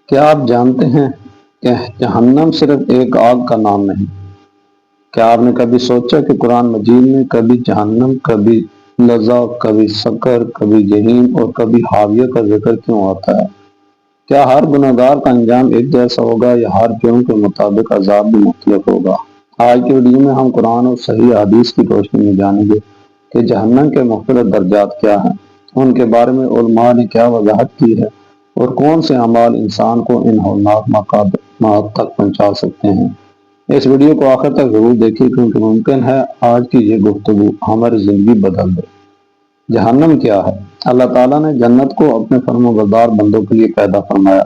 کیا آپ جانتے ہیں کہ جہنم صرف ایک آگ کا نام نہیں؟ کیا آپ نے کبھی سوچا کہ قرآن مجید میں کبھی جہنم، کبھی لظا، کبھی سقر، کبھی جہنم اور کبھی حاویہ کا ذکر کیوں آتا ہے؟ کیا ہر گنہگار کا انجام ایک جیسا ہوگا یا ہر جرم کے مطابق عذاب بھی مختلف ہوگا؟ آج کی ویڈیو میں ہم قرآن اور صحیح حدیث کی روشنی میں جانیں گے کہ جہنم کے مختلف درجات کیا ہیں، ان کے بارے میں علماء نے کیا وضاحت کی ہے اور کون سے اعمال انسان کو ان ہولناک مقامات تک پہنچا سکتے ہیں۔ اس ویڈیو کو آخر تک ضرور دیکھیں کیونکہ ممکن ہے آج کی یہ گفتگو ہماری زندگی بدل دے۔ جہنم کیا ہے؟ اللہ تعالیٰ نے جنت کو اپنے فرمانبردار بندوں کے لیے پیدا فرمایا،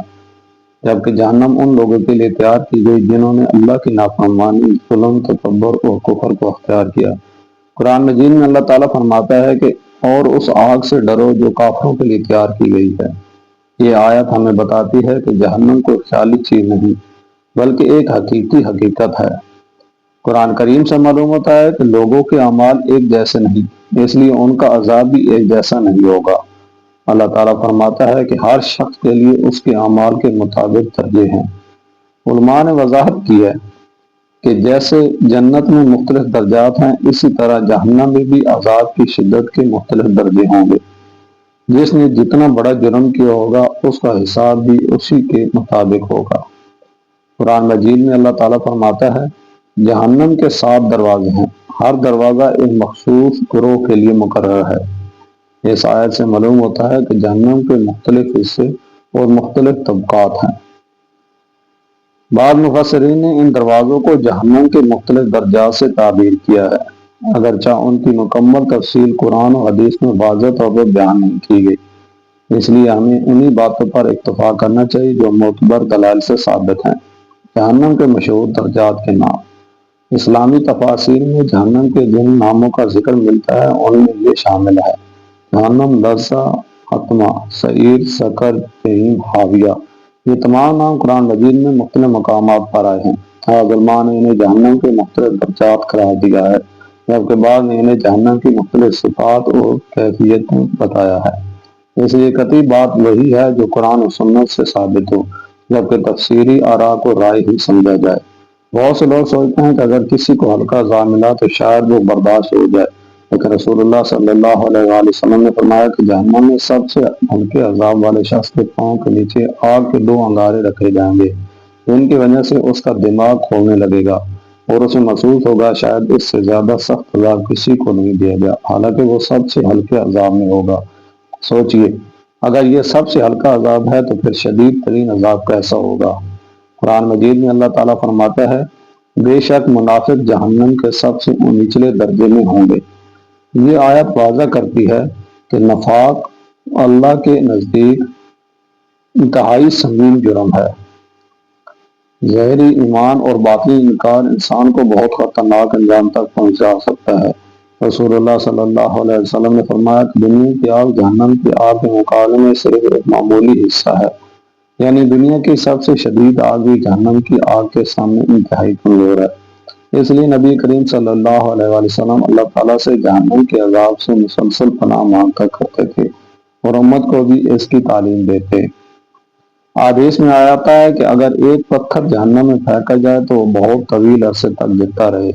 جبکہ جہنم ان لوگوں کے لیے تیار کی گئی جنہوں نے اللہ کی نافرمانی، ظلم، تکبر اور کفر کو اختیار کیا۔ قرآن مجید میں اللہ تعالیٰ فرماتا ہے کہ اور اس آگ سے ڈرو جو کافروں کے لیے تیار کی گئی ہے۔ یہ آیت ہمیں بتاتی ہے کہ جہنم کوئی خیالی چیز نہیں بلکہ ایک حقیقی حقیقت ہے۔ قرآن کریم سے معلوم ہوتا ہے کہ لوگوں کے اعمال ایک جیسے نہیں، اس لیے ان کا عذاب بھی ایک جیسا نہیں ہوگا۔ اللہ تعالیٰ فرماتا ہے کہ ہر شخص کے لیے اس کے اعمال کے مطابق درجے ہیں۔ علماء نے وضاحت کی ہے کہ جیسے جنت میں مختلف درجات ہیں، اسی طرح جہنم میں بھی عذاب کی شدت کے مختلف درجے ہوں گے۔ جس نے جتنا بڑا جرم کیا ہوگا اس کا حساب بھی اسی کے مطابق ہوگا۔ قرآن مجید میں اللہ تعالیٰ فرماتا ہے جہنم کے 7 دروازے ہیں، ہر دروازہ ایک مخصوص گروہ کے لیے مقرر ہے۔ اس آیت سے معلوم ہوتا ہے کہ جہنم کے مختلف حصے اور مختلف طبقات ہیں۔ بعض مفسرین نے ان دروازوں کو جہنم کے مختلف درجات سے تعبیر کیا ہے، اگرچہ ان کی مکمل تفصیل قرآن و حدیث میں واضح طور پر بیان نہیں کی گئی، اس لیے ہمیں انہی باتوں پر اکتفا کرنا چاہیے جو معتبر دلائل سے ثابت ہیں۔ جہنم کے مشہور درجات کے نام۔ اسلامی تفاسیر میں جہنم کے جن ناموں کا ذکر ملتا ہے ان میں یہ شامل ہے: جہنم، لظہ، حطمہ، سعیر، سقر، جحیم، حاویہ۔ یہ تمام نام قرآن مجید میں مختلف مقامات پر آئے ہیں۔ بعض علماء نے انہیں جہنم کے مختلف درجات قرار دیا ہے، جبکہ بعض نے انہیں جہنم کی مختلف صفات اور کیفیتیں بتایا ہے۔ اس لیے قطعی بات وہی ہے جو قرآن و سنت سے ثابت ہو، جبکہ تفسیری آراء کو رائے ہی سمجھا جائے۔ بہت سے لوگ سوچتے ہیں کہ اگر کسی کو ہلکا عذاب ملا تو شاید وہ برداشت ہو جائے، لیکن رسول اللہ صلی اللہ علیہ وآلہ وسلم نے فرمایا کہ جہنم میں سب سے ہلکے عذاب والے شخص کے پاؤں کے نیچے آگ کے 2 انگارے رکھے جائیں گے، جن کی وجہ سے اس کا دماغ کھولنے لگے گا اور اسے محسوس ہوگا شاید اس سے زیادہ سخت عذاب کسی کو نہیں دیا گیا، حالانکہ وہ سب سے ہلکے عذاب میں ہوگا۔ سوچئے، اگر یہ سب سے ہلکا عذاب ہے تو پھر شدید ترین عذاب کیسا ہوگا؟ قرآن مجید میں اللہ تعالیٰ فرماتا ہے بے شک منافق جہنم کے سب سے نچلے درجے میں ہوں گے۔ یہ آیت واضح کرتی ہے کہ نفاق اللہ کے نزدیک انتہائی سنگین جرم ہے۔ ظاہری ایمان اور باطنی انکار انسان کو بہت خطرناک انجام تک پہنچا سکتا ہے۔ رسول اللہ صلی اللہ علیہ وسلم نے فرمایا کہ دنیا کی آگ جہنم کی آگ کے مقابلے میں صرف ایک معمولی حصہ ہے، یعنی دنیا کی سب سے شدید آگ بھی جہنم کی آگ کے سامنے انتہائی کمزور ہے۔ اس لیے نبی کریم صلی اللہ علیہ وآلہ وسلم اللہ تعالیٰ سے جہنم کے عذاب سے مسلسل پناہ مانگا کرتے تھے اور امت کو بھی اس کی تعلیم دیتے۔ حدیث میں آتا ہے کہ اگر ایک پتھر جہنم میں پھینکا جائے تو وہ بہت طویل عرصے تک گرتا رہے۔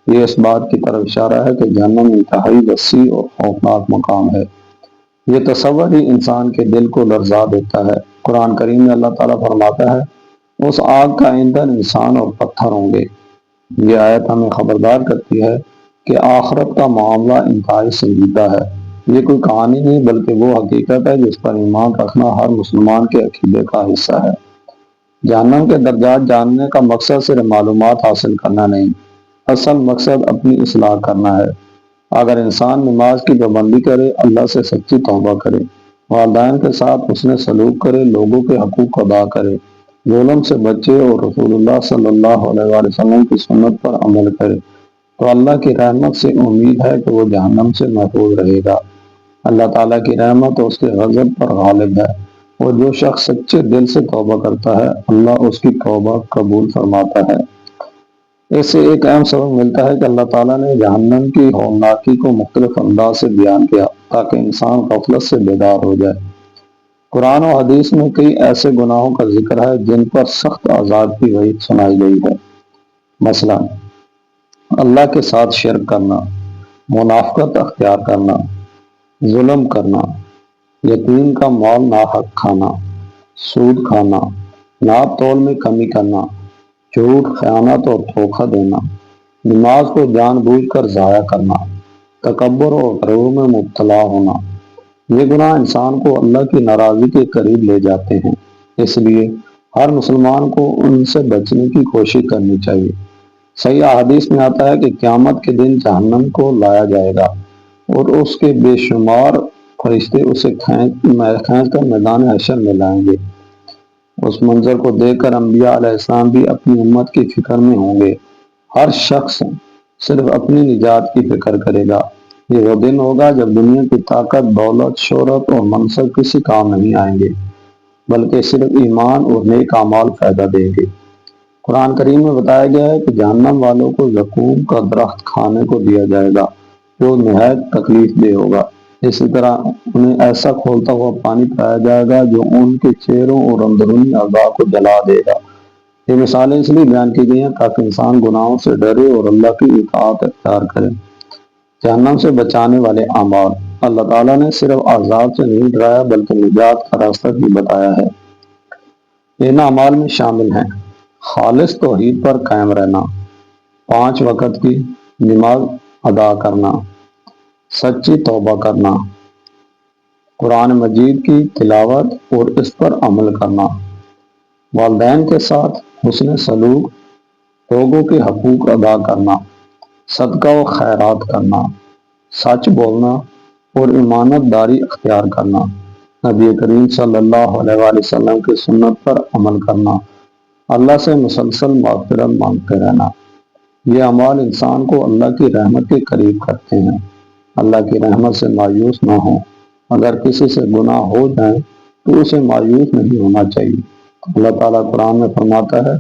یہ اس بات کی طرف اشارہ ہے کہ جہنم انتہائی وسیع اور خوفناک مقام ہے۔ یہ تصور ہی انسان کے دل کو لرزا دیتا ہے۔ قرآن کریم میں اللہ تعالیٰ فرماتا ہے اس آگ کا ایندھن انسان اور پتھر ہوں گے۔ یہ آیت ہمیں خبردار کرتی ہے کہ آخرت کا معاملہ انتہائی سنجیدہ ہے۔ یہ کوئی کہانی نہیں بلکہ وہ حقیقت ہے جس پر ایمان رکھنا ہر مسلمان کے عقیدے کا حصہ ہے۔ جہنم کے درجات جاننے کا مقصد صرف معلومات حاصل کرنا نہیں، اصل مقصد اپنی اصلاح کرنا ہے۔ اگر انسان نماز کی پابندی کرے، اللہ سے سچی توبہ کرے، والدین کے ساتھ حسن سلوک کرے، لوگوں کے حقوق ادا کرے، ظلم سے بچے اور رسول اللہ صلی اللہ علیہ وآلہ وسلم کی سنت پر عمل کرے، تو اللہ کی رحمت سے امید ہے کہ وہ جہنم سے محفوظ رہے گا۔ اللہ تعالیٰ کی رحمت اس کے غضب پر غالب ہے، اور جو شخص سچے دل سے توبہ کرتا ہے اللہ اس کی توبہ قبول فرماتا ہے۔ اس سے ایک اہم سبق ملتا ہے کہ اللہ تعالیٰ نے جہنم کی ہولناکی کو مختلف انداز سے بیان کیا تاکہ انسان غفلت سے بیدار ہو جائے۔ قرآن و حدیث میں کئی ایسے گناہوں کا ذکر ہے جن پر سخت عذاب کی وعید سنائی گئی ہے۔ مثلا اللہ کے ساتھ شرک کرنا، منافقت اختیار کرنا، ظلم کرنا، یتیم کا مال ناحق کھانا، سود کھانا، ناپ تول میں کمی کرنا، جھوٹ، خیانت اور دھوکہ دینا، نماز کو جان بوجھ کر ضائع کرنا، تکبر اور غرور میں مبتلا ہونا۔ یہ گناہ انسان کو اللہ کی ناراضی کے قریب لے جاتے ہیں، اس لیے ہر مسلمان کو ان سے بچنے کی کوشش کرنی چاہیے۔ صحیح احادیث میں آتا ہے کہ قیامت کے دن جہنم کو لایا جائے گا اور اس کے بے شمار فرشتے اسے کھینچ کر میدان حشر میں لائیں گے۔ اس منظر کو دیکھ کر انبیاء علیہ السلام بھی اپنی امت کی فکر میں ہوں گے۔ ہر شخص صرف اپنی نجات کی فکر کرے گا۔ یہ وہ دن ہوگا جب دنیا کی طاقت، دولت، شہرت اور منصب کسی کام نہیں آئیں گے، بلکہ صرف ایمان اور نیک اعمال فائدہ دیں گے۔ قرآن کریم میں بتایا گیا ہے کہ جہنم والوں کو زقوم کا درخت کھانے کو دیا جائے گا جو نہایت تکلیف دہ ہوگا۔ اسی طرح انہیں ایسا کھولتا ہوا پانی پلایا جائے گا جو ان کے چہروں اور اندرونی اعضاء کو جلا دے گا۔ یہ مثالیں اس لیے بیان کی گئی ہیں تاکہ انسان گناہوں سے ڈرے اور اللہ کی اطاعت اختیار کرے۔ جہنم سے بچانے والے اعمال: اللہ تعالیٰ نے صرف عذاب سے نہیں ڈرایا بلکہ نجات کا راستہ بھی بتایا ہے۔ ان اعمال میں شامل ہیں: خالص توحید پر قائم رہنا، 5 وقت کی نماز ادا کرنا، سچی توبہ کرنا، قرآن مجید کی تلاوت اور اس پر عمل کرنا، والدین کے ساتھ حسن سلوک، لوگوں کے حقوق ادا کرنا، صدقہ و خیرات کرنا، سچ بولنا اور امانت داری اختیار کرنا، نبی کریم صلی اللہ علیہ وآلہ وسلم کی سنت پر عمل کرنا، اللہ سے مسلسل مغفرت مانگتے رہنا۔ یہ اعمال انسان کو اللہ کی رحمت کے قریب کرتے ہیں۔ اللہ کی رحمت سے مایوس نہ ہوں۔ اگر کسی سے گناہ ہو جائیں تو اسے مایوس نہیں ہونا چاہیے۔ اللہ تعالیٰ قرآن میں فرماتا ہے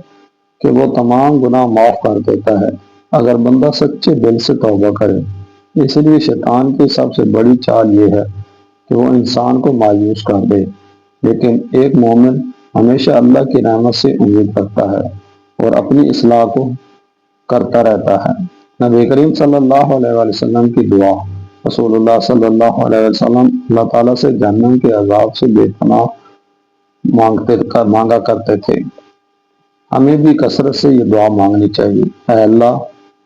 کہ وہ تمام گناہ معاف کر دیتا ہے اگر بندہ سچے دل سے توبہ کرے۔ اس لیے شیطان کی سب سے بڑی چال یہ ہے کہ وہ انسان کو مایوس کر دے، لیکن ایک مومن ہمیشہ اللہ کی رحمت سے امید کرتا ہے اور اپنی اصلاح کو کرتا رہتا ہے۔ نبی کریم صلی اللہ علیہ وآلہ وسلم کی دعا: رسول اللہ صلی اللہ علیہ وسلم اللہ تعالیٰ سے جہنم کے عذاب سے بے پناہ مانگا کرتے تھے۔ ہمیں بھی کثرت سے یہ دعا مانگنی چاہیے: اے اللہ،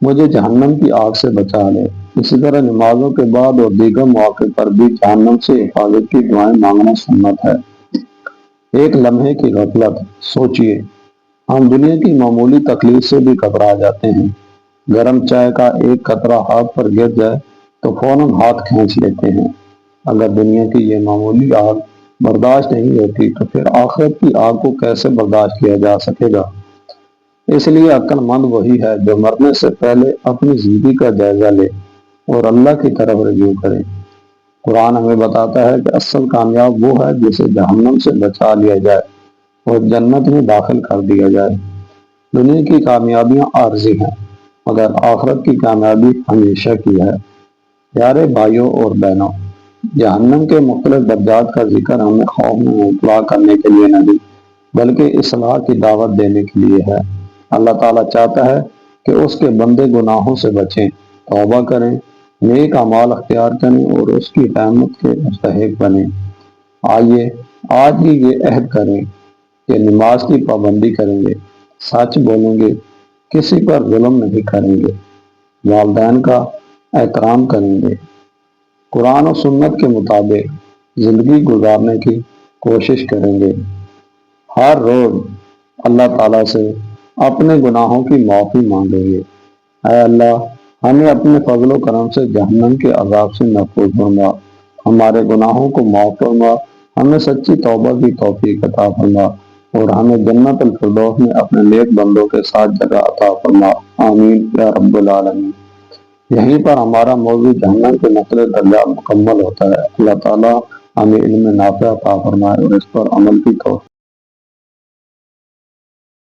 مجھے جہنم کی آگ سے بچا لے۔ اسی طرح نمازوں کے بعد اور دیگر مواقع پر بھی جہنم سے حفاظت کی دعائیں مانگنا سنت ہے۔ ایک لمحے کی غفلت: سوچئے، ہم دنیا کی معمولی تکلیف سے بھی گھبرا جاتے ہیں۔ گرم چائے کا ایک قطرہ ہاتھ پر گر جائے تو فوراً ہاتھ کھینچ لیتے ہیں۔ اگر دنیا کی یہ معمولی آگ برداشت نہیں ہوتی تو پھر آخرت کی آگ کو کیسے برداشت کیا جا سکے گا؟ اس لیے عقل مند وہی ہے جو مرنے سے پہلے اپنی زندگی کا جائزہ لے اور اللہ کی طرف رجوع کرے۔ قرآن ہمیں بتاتا ہے کہ اصل کامیاب وہ ہے جسے جہنم سے بچا لیا جائے اور جنت میں داخل کر دیا جائے۔ دنیا کی کامیابیاں عارضی ہیں مگر آخرت کی کامیابی ہمیشہ کی ہے۔ پیارے بھائیوں اور بہنوں، جہنم کے مختلف درجات کا ذکر ہمیں خوف میں مبتلا کرنے کے لیے نہیں بلکہ اصلاح کی دعوت دینے کے لیے ہے۔ اللہ تعالیٰ چاہتا ہے کہ اس کے بندے گناہوں سے بچیں، توبہ کریں، نیک اعمال اختیار کریں اور اس کی رحمت کے مستحق بنیں۔ آئیے آج ہی یہ عہد کریں کہ نماز کی پابندی کریں گے، سچ بولیں گے، کسی پر ظلم نہیں کریں گے، والدین کا احترام کریں گے، قرآن و سنت کے مطابق زندگی گزارنے کی کوشش کریں گے۔ ہر روز اللہ تعالیٰ سے اپنے گناہوں کی معافی مانگیں گے۔ اے اللہ، ہمیں اپنے فضل و کرم سے جہنم کے عذاب سے محفوظ فرما، ہمارے گناہوں کو معاف فرما، ہمیں سچی توبہ کی توفیق عطا فرما اور ہمیں جنت الفردوس میں اپنے نیک بندوں کے ساتھ جگہ عطا فرما۔ آمین یا رب العالمین۔ یہیں پر ہمارا موضوع جہنم کے مختلف درجات مکمل ہوتا ہے۔ اللہ تعالیٰ ہمیں علم نافع عطا فرمائے اور اس پر عمل کی توفیق